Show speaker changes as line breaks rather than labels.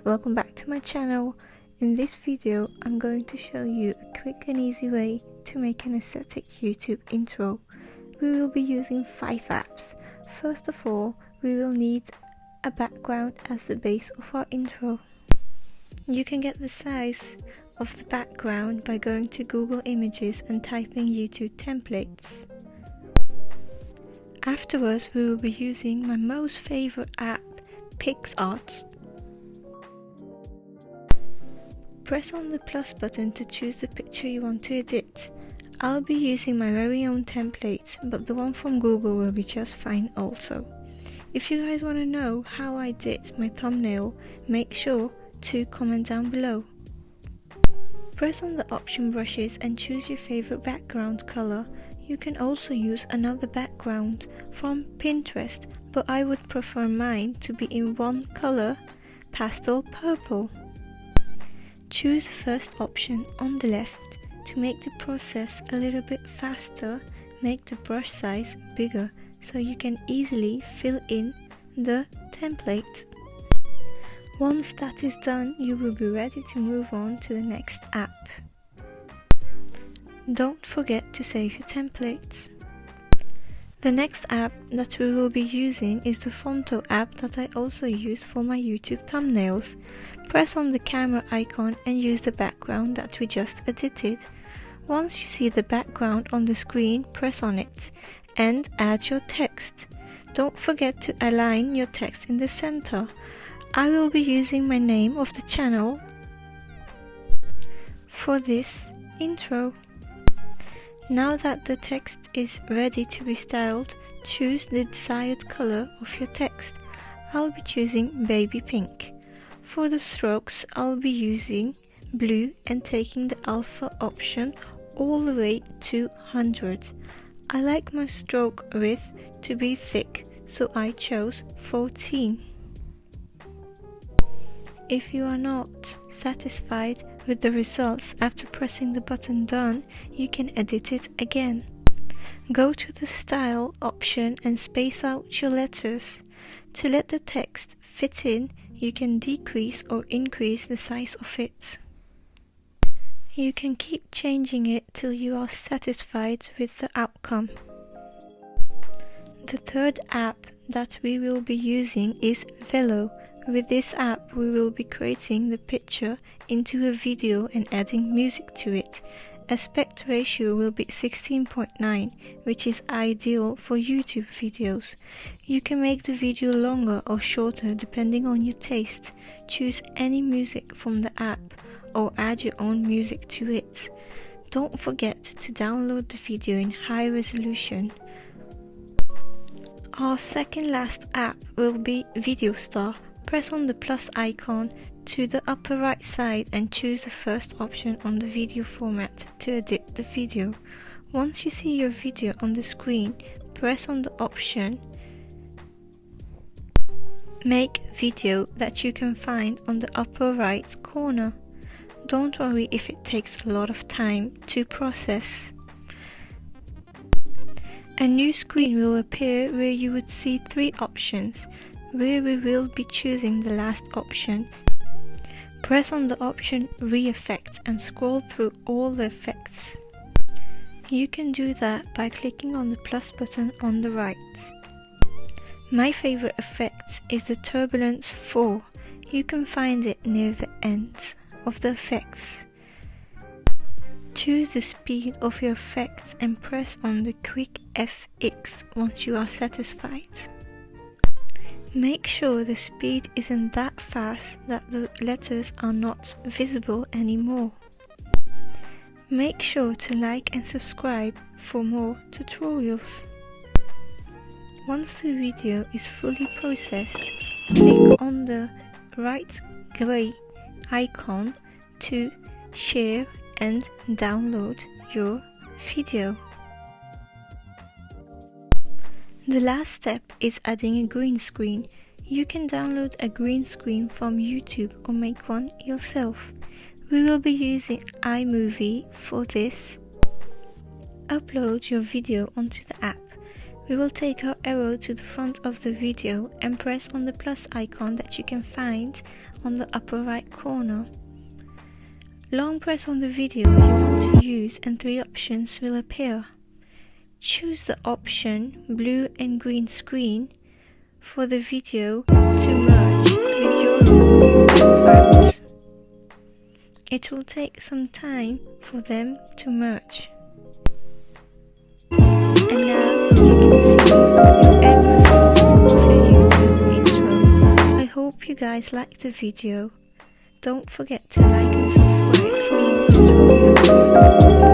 welcome back to my channel. In this video I'm going to show you a quick and easy way to make an aesthetic YouTube intro. We will be using 5 apps. First of all, we will need a background as the base of our intro. You can get the size of the background by going to Google Images and typing YouTube templates. Afterwards, we will be using my most favorite app, PicsArt. Press on the plus button to choose the picture you want to edit. I'll be using my very own template, but the one from Google will be just fine also. If you guys want to know how I did my thumbnail, make sure to comment down below. Press on the option brushes and choose your favorite background color. You can also use another background from Pinterest, but I would prefer mine to be in one color, pastel purple. Choose the first option on the left. To make the process a little bit faster, make the brush size bigger so you can easily fill in the template. Once that is done, you will be ready to move on to the next app. Don't forget to save your templates. The next app that we will be using is the Phonto app that I also use for my YouTube thumbnails. Press on the camera icon and use the background that we just edited. Once you see the background on the screen, press on it and add your text. Don't forget to align your text in the center. I will be using my name of the channel for this intro. Now that the text is ready to be styled, choose the desired color of your text. I'll be choosing baby pink. For the strokes, I'll be using blue and taking the alpha option all the way to 100. I like my stroke width to be thick, so I chose 14. If you are not satisfied with the results after pressing the button done, you can edit it again. Go to the style option and space out your letters. To let the text fit in, you can decrease or increase the size of it. You can keep changing it till you are satisfied with the outcome. The third app that we will be using is Vllo. With this app we will be creating the picture into a video and adding music to it. Aspect ratio will be 16:9, which is ideal for YouTube videos. You can make the video longer or shorter depending on your taste. Choose any music from the app or add your own music to it. Don't forget to download the video in high resolution. Our second last app will be Video Star. Press on the plus icon to the upper right side and choose the first option on the video format to edit the video. Once you see your video on the screen, press on the option Make Video that you can find on the upper right corner. Don't worry if it takes a lot of time to process. A new screen will appear where you would see 3 options, where we will be choosing the last option. Press on the option Re-Effect and scroll through all the effects. You can do that by clicking on the plus button on the right. My favorite effect is the Turbulence 4. You can find it near the end of the effects. Choose the speed of your effects and press on the quick FX once you are satisfied. Make sure the speed isn't that fast that the letters are not visible anymore. Make sure to like and subscribe for more tutorials. Once the video is fully processed, click on the right grey icon to share and download your video. The last step is adding a green screen. You can download a green screen from YouTube or make one yourself. We will be using iMovie for this. Upload your video onto the app. we will take our arrow to the front of the video and press on the plus icon that you can find on the upper right corner. Long press on the video you want to use and 3 options will appear. Choose the option blue and green screen for the video to merge with your background. It will take some time for them to merge. And now you can see your end results of your YouTube intro. I hope you guys liked the video. Don't forget to like and subscribe for more tutorials.